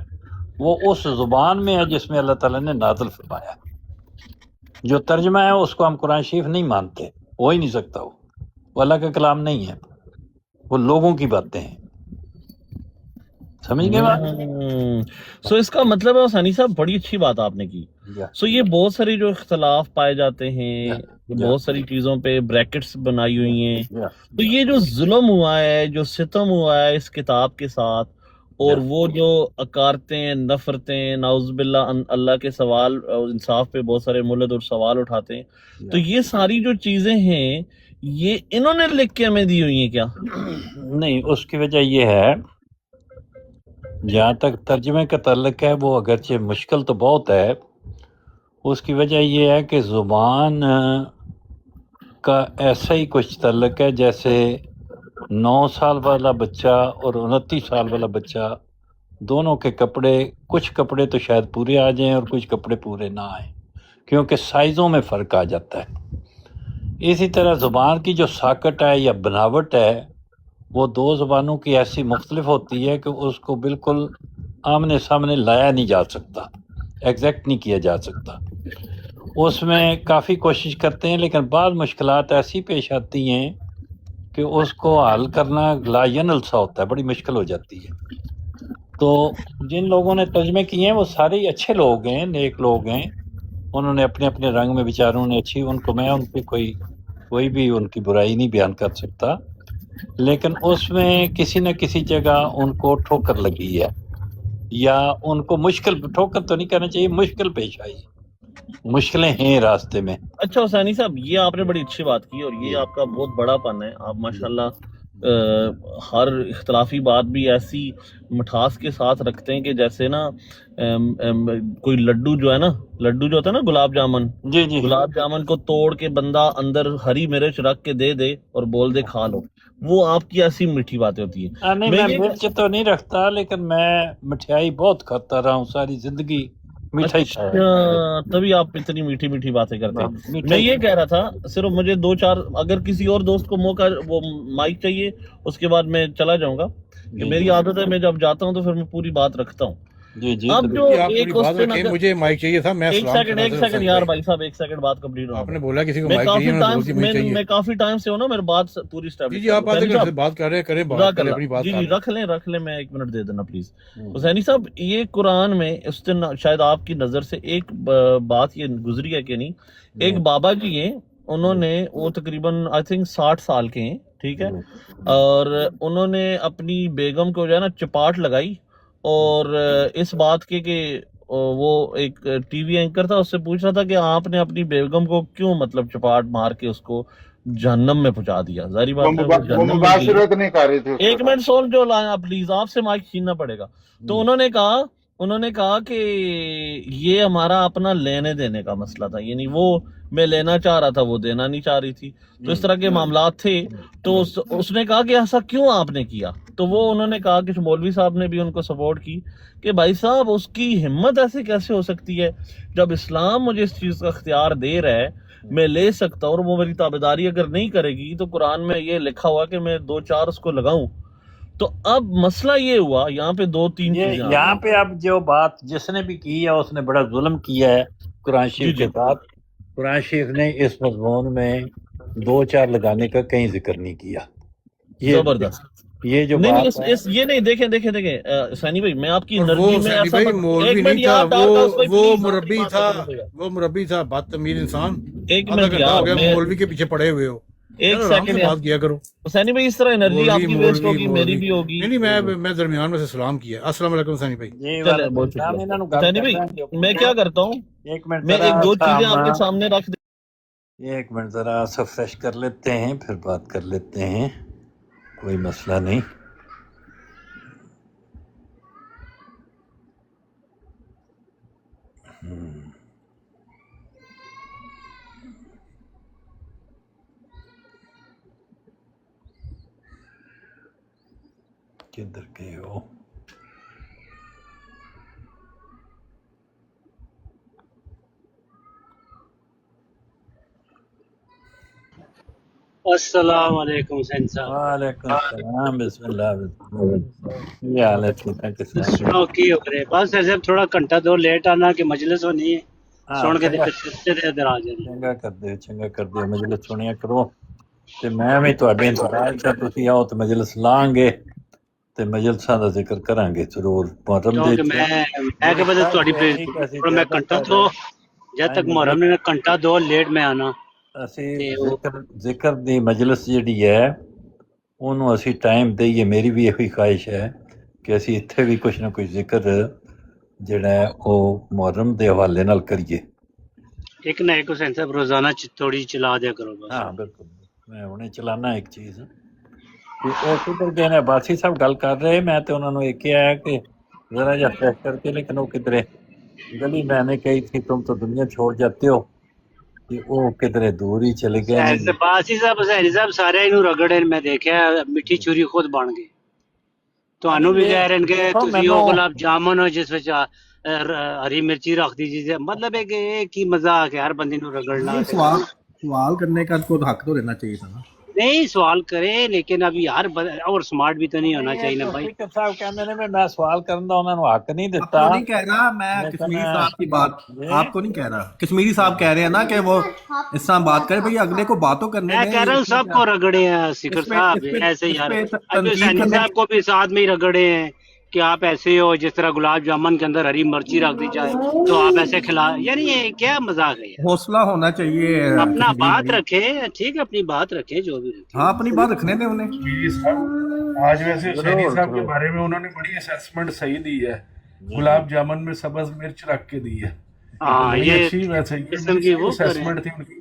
وہ اس زبان میں ہے جس میں اللہ تعالیٰ نے نازل فرمایا۔ جو ترجمہ ہے اس کو ہم قرآن شریف نہیں مانتے، ہو ہی نہیں سکتا، وہ اللہ کا کلام نہیں ہے، وہ لوگوں کی باتیں ہیں۔ سمجھ گئے بات؟ سو اس کا مطلب ہے حسینی صاحب بڑی اچھی بات آپ نے کی۔ سو یہ بہت ساری جو اختلاف پائے جاتے ہیں، بہت ساری چیزوں پہ بریکٹس بنائی ہوئی ہیں، تو یہ جو ظلم ہوا ہے، جو ستم ہوا ہے اس کتاب کے ساتھ، اور وہ جو اکارتیں، نفرتیں، نعوذ باللہ، اللہ کے سوال اور انصاف پہ بہت سارے ملد اور سوال اٹھاتے ہیں، تو یہ ساری جو چیزیں ہیں یہ انہوں نے لکھ کے ہمیں دی ہوئی ہیں کیا؟ نہیں، اس کی وجہ یہ ہے، جہاں تک ترجمے کا تعلق ہے وہ اگرچہ مشکل تو بہت ہے، اس کی وجہ یہ ہے کہ زبان کا ایسا ہی کچھ تعلق ہے جیسے 9 سال والا بچہ اور 29 سال والا بچہ، دونوں کے کپڑے، کچھ کپڑے تو شاید پورے آ جائیں اور کچھ کپڑے پورے نہ آئیں، کیونکہ سائزوں میں فرق آ جاتا ہے۔ اسی طرح زبان کی جو ساکٹ ہے یا بناوٹ ہے، وہ 2 زبانوں کی ایسی مختلف ہوتی ہے کہ اس کو بالکل آمنے سامنے لایا نہیں جا سکتا، ایگزیکٹ نہیں کیا جا سکتا۔ اس میں کافی کوشش کرتے ہیں لیکن بعض مشکلات ایسی پیش آتی ہیں کہ اس کو حل کرنا لا ینل سا ہوتا ہے، بڑی مشکل ہو جاتی ہے۔ تو جن لوگوں نے ترجمے کیے ہیں وہ سارے ہی اچھے لوگ ہیں، نیک لوگ ہیں، انہوں نے اپنے اپنے رنگ میں بیچاروں نے اچھی، ان کو میں ان پہ کوئی بھی ان کی برائی نہیں بیان کر سکتا، لیکن اس میں کسی نہ کسی جگہ ان کو ٹھوکر لگی ہے، یا ان کو مشکل، ٹھوکر تو نہیں کہنا چاہیے، مشکل پیش آئی، مشکلیں ہیں راستے میں۔ اچھا حسینی صاحب، یہ آپ نے بڑی اچھی بات کی، اور یہ آپ کا بہت بڑا پن ہے، آپ ماشاءاللہ ہر اختلافی بات بھی ایسی مٹھاس کے ساتھ رکھتے ہیں کہ جیسے نا کوئی لڈو جو ہے نا، لڈو جو ہوتا ہے نا گلاب جامن، جی جی، گلاب جامن کو توڑ کے بندہ اندر ہری مرچ رکھ کے دے اور بول دے کھا لو، وہ آپ کی ایسی میٹھی باتیں ہوتی ہیں۔ نہیں، میں مرچ تو نہیں رکھتا، لیکن میں مٹھائی بہت کھاتا رہا ہوں ساری زندگی، مٹھائی کھایا۔ تبھی آپ اتنی میٹھی میٹھی باتیں کرتے ہیں۔ میں یہ کہہ رہا تھا، صرف مجھے 2-4، اگر کسی اور دوست کو موقع، وہ مائک چاہیے، اس کے بعد میں چلا جاؤں گا، کہ میری عادت ہے میں جب جاتا ہوں تو پھر میں پوری بات رکھتا ہوں۔ جی جی، اب جو ایک مجھے مائک چاہیے تھا، میں ایک سیکنڈ یار بھائی صاحب، ایک سیکنڈ بات کمپلیٹ آپ نے بولا کسی کو مائک چاہیے، میں کافی ٹائم سے ہوں نا، میری بات پوری اسٹیبلش۔ جی آپ بات کر رہے ہیں، کریں بات، اپنی بات۔ جی رکھ لیں، میں 1 منٹ دے دینا پلیز۔ حسینی صاحب، یہ قرآن میں اس دن شاید آپ کی نظر سے ایک بات یہ گزری ہے کہ نہیں، ایک بابا جی ہیں، انہوں نے، وہ تقریباً آئی تھنک 60 سال کے ہیں، ٹھیک ہے، اور انہوں نے اپنی بیگم کو جو ہے نا چپاٹ لگائی، اور اس بات کے کہ وہ ایک ٹی وی اینکر تھا، اس سے پوچھ رہا تھا کہ آپ نے اپنی بیگم کو کیوں مطلب چپاٹ مار کے اس کو جہنم میں پہنچا دیا؟ ظاہری بات ہے وہ جہنم میں مباشرت نہیں کر رہے تھے۔ 1 منٹ سول جو لایا پلیز، آپ سے مائک چھیننا پڑے گا۔ تو انہوں نے کہا کہ یہ ہمارا اپنا لینے دینے کا مسئلہ تھا، یعنی وہ میں لینا چاہ رہا تھا، وہ دینا نہیں چاہ رہی تھی، تو اس طرح کے معاملات تھے۔ تو اس نے کہا کہ ایسا کیوں آپ نے کیا؟ تو وہ انہوں نے کہا کہ مولوی صاحب نے بھی ان کو سپورٹ کی کہ بھائی صاحب، اس کی ہمت ایسے کیسے ہو سکتی ہے، جب اسلام مجھے اس چیز کا اختیار دے رہا ہے، میں لے سکتا ہوں، اور وہ میری تابعداری اگر نہیں کرے گی تو قرآن میں یہ لکھا ہوا کہ میں 2-4 اس کو لگاؤں۔ تو اب مسئلہ یہ ہوا، یہاں پہ 2-3 چیزیں یہاں پہ اب جو بات جس نے بھی کی ہے اس نے بڑا ظلم کیا ہے قرآن شریف کے ساتھ۔ قرآن شریف نے اس مضمون میں 2-4 لگانے کا کہیں ذکر نہیں کیا۔ زبردست یہ جو نہیں یہ نہیں دیکھیں سانی بھائی، میں آپ کی انرجی میں ایسا مولوی نہیں تھا، وہ مربی تھا، وہ مربی تھا، بدتمیز انسان. ایک منٹ مولوی کے پیچھے پڑے ہوئے ہو، ایک سیکنڈ بات کیا کرو. سانی بھائی، اس طرح انرجی آپ کی ویسٹ ہوگی، میری بھی ہوگی. نہیں، میں درمیان میں سے سلام کیا. السلام علیکم سانی بھائی. سانی بھائی میں کیا کرتا ہوں، میں ایک دو چیزیں آپ کے سامنے رکھ ایک منٹ ذرا سا فریش کر لیتے ہیں، پھر بات کر لیتے ہیں، کوئی مسئلہ نہیں. کدھر گئے ہو؟ السلام علیکم حسین صاحب. وعلیکم السلام. بسم اللہ. یہ حال ہے؟ ٹھیک ہے. کس سنو کی ہو رہے بس ایسے تھوڑا گھنٹہ دو لیٹ آنا کہ مجلس ہونی ہے، سن کے ادھر آ جانا. چنگا کر دے مجلس سنیا کرو. تے میں بھی تواڈے انتظار چا تسی آؤ تے مجلس لان گے تے مجلساں دا ذکر کران گے ضرور. محرم دے میں کہ بس تہاڈی میں گھنٹہ دو جب تک محرم نے گھنٹہ دو لیٹ میں آنا. اسی ذکر دی مجلس جڑی ہے انہوں اسی ٹائم دئیے. میری بھی یہی خواہش ہے کہ اسی اتھے بھی کچھ نہ کچھ ذکر جڑا ہے وہ محرم دے حوالے نال کریے. ایک نہ ایک حسین صاحب روزانہ تھوڑی چلا دیا کرو بس. ہاں بالکل. میں انہیں چلانا ایک چیز وہ کدھر گئے نے باسی صاحب گل کر رہے. میں تو انہوں نے ایک کیا ہے کہ ذرا جا فریش کر کے، لیکن وہ کدھرے گلی میں نے کہی تھی تم تو دنیا چھوڑ جاتے ہو کہ وہ کدھرے دور ہی چلے گئے. باسی صاحب حسین صاحب سارے انہوں رگڑے میں دیکھا میٹھی چوری خود بن گئے. تو بھی کہہ رہے کہ تسی وہ گلاب جامن ہو جس وچ ہری مرچی رکھ دیجیے. مطلب ہے کہ ایک ہی مزاق ہے ہر بندے نو رگڑنا. سوال کرنے کا کو حق تو دینا چاہیے تھا نا. نہیں سوال کرے لیکن ابھی ہر اور سمارٹ بھی تو نہیں ہونا چاہیے نا بھائی. صاحب کہندے نے میں سوال کرن دا انہاں نو حق نہیں دیتا. آپ کو نہیں کہہ رہا میں کشمیری صاحب کی بات آپ کو نہیں کہہ رہا. کشمیری صاحب کہہ رہے ہیں نا کہ وہ اس طرح بات کرے بھائی اگلے کو باتوں کرنے میں کہہ رہا ہوں سب کو رگڑے ہیں سکر صاحب ایسے ہی یار. ابھی حسین صاحب کو بھی ساتھ میں ہی رگڑے ہیں کہ آپ ایسے ہو جس طرح گلاب جامن کے اندر ہری مرچی رکھ دی جائے تو آپ ایسے کھلا. یعنی یہ کیا مذاق ہے؟ حوصلہ ہونا چاہیے. اپنا بات رکھے ٹھیک ہے، اپنی بات رکھے جو بھی رکھے. ہاں اپنی بات رکھنے دیں انہیں. آج ویسے حسینی صاحب کے بارے میں انہوں نے بڑی اسیسمنٹ صحیح دی ہے. گلاب جامن میں سبز مرچ رکھ کے دی ہے. ہاں یہ اسیسمنٹ تھی ان کی.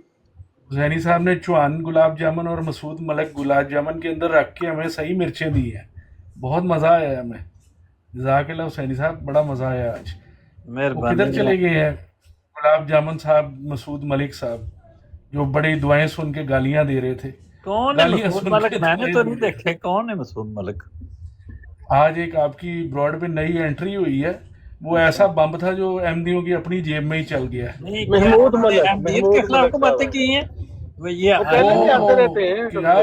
حسینی صاحب نے چوہان گلاب جامن اور مسعود ملک گلاب جامن کے اندر رکھ کے ہمیں صحیح مرچیں دی ہیں. بہت مزہ آیا ہمیں. جزاک اللہ حسینی صاحب، بڑا مزہ آیا آج. وہ کدھر چلے گئے ہیں گلاب جامن صاحب، مسعود ملک صاحب جو بڑی دعائیں سن کے گالیاں دے رہے تھے. کون ہے مسعود ملک؟ میں نے تو نہیں دیکھے. کون ہے مسعود ملک؟ آج ایک آپ کی براڈ پہ نئی انٹری ہوئی ہے. وہ ایسا بمب تھا جو احمدیوں کی اپنی جیب میں ہی چل گیا ہے. محمود ملک کے خلاف کو باتیں کی ہیں کیا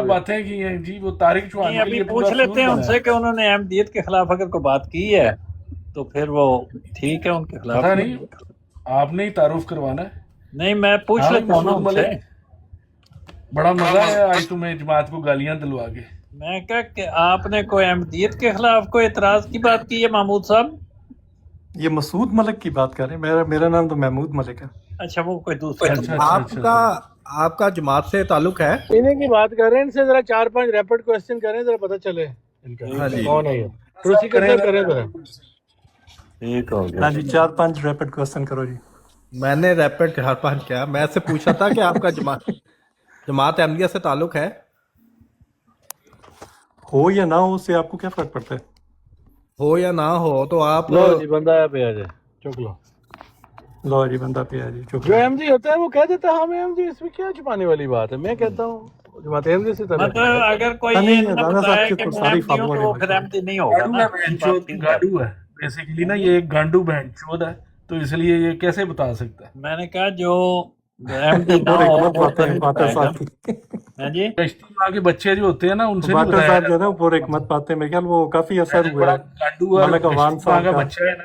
باتیں کی ہیں جی. وہ طارق چوہان ابھی پوچھ لیتے ہیں ان سے کہ انہوں نے احمدیت کے خلاف اگر کوئی بات کی ہے تو پھر وہ ٹھیک ہے ان کے خلاف. پتہ نہیں آپ نے ہی تعارف کروانا ہے. نہیں میں پوچھ لیتا ہوں ان سے. بڑا مزہ ہے آج تمہیں جماعت کو گالیاں دلوا کے. میں کہا کہ آپ نے کوئی احمدیت کے خلاف کوئی اعتراض کی بات کی ہے محمود صاحب؟ یہ مسعود ملک کی بات کر رہے ہیں. میرا نام تو محمود ملک ہے. اچھا وہ کوئی دوسرا. آپ کا جماعت سے تعلق ہے؟ انہیں کی بات کر رہے ہیں. ان سے ذرا 4-5 ریپڈ کوسچن کریں ذرا پتہ چلے ان کا کون ہے. کرسی کریں ذرا. ٹھیک ہو گیا. ہاں جی 4-5 ریپڈ کوسچن کرو جی. میں نے ریپڈ 4-5 کیا. میں سے پوچھا تھا کہ آپ کا جماعت احمدیہ سے تعلق ہے؟ ہو یا نہ ہو اس سے آپ کو کیا فرق پڑتا ہے؟ ہو یا نہ ہو تو آپ لو جی بندہ ہے پہ آ جائے چک لو. لو جی بندہ پہ آ جی چک. جو ایم جی ہوتا ہے وہ کہہ دیتا ہے ہمیں ایم جی. اس میں کیا چھپانے والی بات ہے؟ میں کہتا ہوں جماعت احمدیہ سے تعلق ہے. اگر کوئی نہیں ہوگا. گانڈو ہے بیسیکلی نا. یہ ایک گانڈو بہن چود ہے تو اس لیے یہ کیسے بتا سکتا ہے. میں نے کہا جو اجتماع کے بچے جو ہوتے ہیں نا ان سے صاحب جو ہے نا پورے حکمت پاتے میں خیال وہ کافی اثر ہوا ہے. ملک عوان صاحب کا بچہ ہے نا.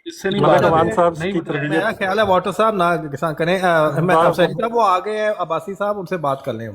اس سے ملک عوان صاحب کی تربیت. میرا خیال ہے واٹر صاحب نہ کریں. وہ آگے ہیں عباسی صاحب، ان سے بات کر لیں ہم.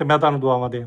ਤੇ ਮੈਂ ਤੁਹਾਨੂੰ ਦੁਆਵਾਂ ਦਿਆਂ।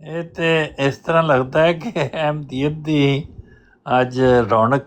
ਇਹ ਤੇ ਇਸ ਤਰ੍ਹਾਂ ਲੱਗਦਾ ਹੈ ਕਿ ਅਹਿਮਦੀਅਤ ਦੀ ਅੱਜ ਰੌਣਕ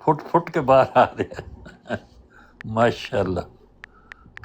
ਫੁੱਟ ਕੇ ਬਾਹਰ ਆ ਰਿਹਾ। ਮਾਸ਼ਾਅੱਲਾ,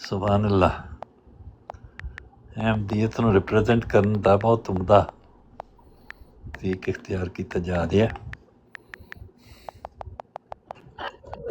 ਸੁਭਾਨ ਅੱਲਾ। ਅਹਿਮਦੀਅਤ ਨੂੰ ਰਿਪਰੈਜ਼ੈਂਟ ਕਰਨ ਦਾ ਬਹੁਤ ਉਮਦਾ ਤਰੀਕ ਇਖਤਿਆਰ ਕੀਤਾ ਜਾ ਰਿਹਾ।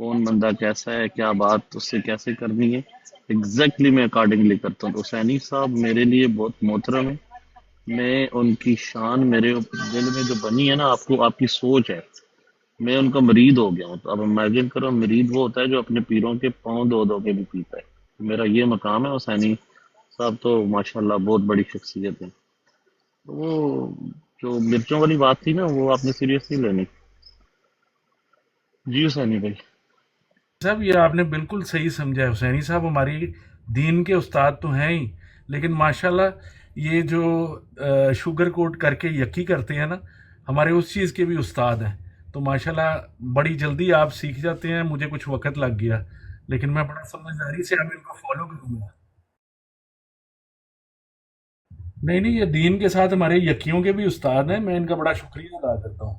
کون بندہ کیسا ہے، کیا بات اس سے کیسے کرنی ہے، ایگزیکٹلی میں اکارڈنگلی کرتا ہوں. تو حسینی صاحب میرے لیے بہت محترم ہے. میں ان کی شان میرے دل میں جو بنی ہے نا، آپ کو آپ کی سوچ ہے، میں ان کا مرید ہو گیا ہوں. تو اب امیجن کرو، مرید وہ ہوتا ہے جو اپنے پیروں کے پاؤں دھو دھو کے بھی پیتا ہے. میرا یہ مقام ہے. حسینی صاحب تو ماشاءاللہ بہت بڑی شخصیت ہے. وہ جو مرچوں والی بات تھی نا، وہ آپ نے سیریس نہیں لینی. جی حسینی بھائی. صاحب یہ آپ نے بالکل صحیح سمجھا ہے. حسینی صاحب ہماری دین کے استاد تو ہیں ہی، لیکن ماشاءاللہ یہ جو شوگر کوٹ کر کے یقی کرتے ہیں نا، ہمارے اس چیز کے بھی استاد ہیں. تو ماشاءاللہ بڑی جلدی آپ سیکھ جاتے ہیں. مجھے کچھ وقت لگ گیا، لیکن میں بڑا سمجھداری سے اب ان کو فالو کروں گا. نہیں، یہ دین کے ساتھ ہمارے یقیوں کے بھی استاد ہیں. میں ان کا بڑا شکریہ ادا کرتا ہوں.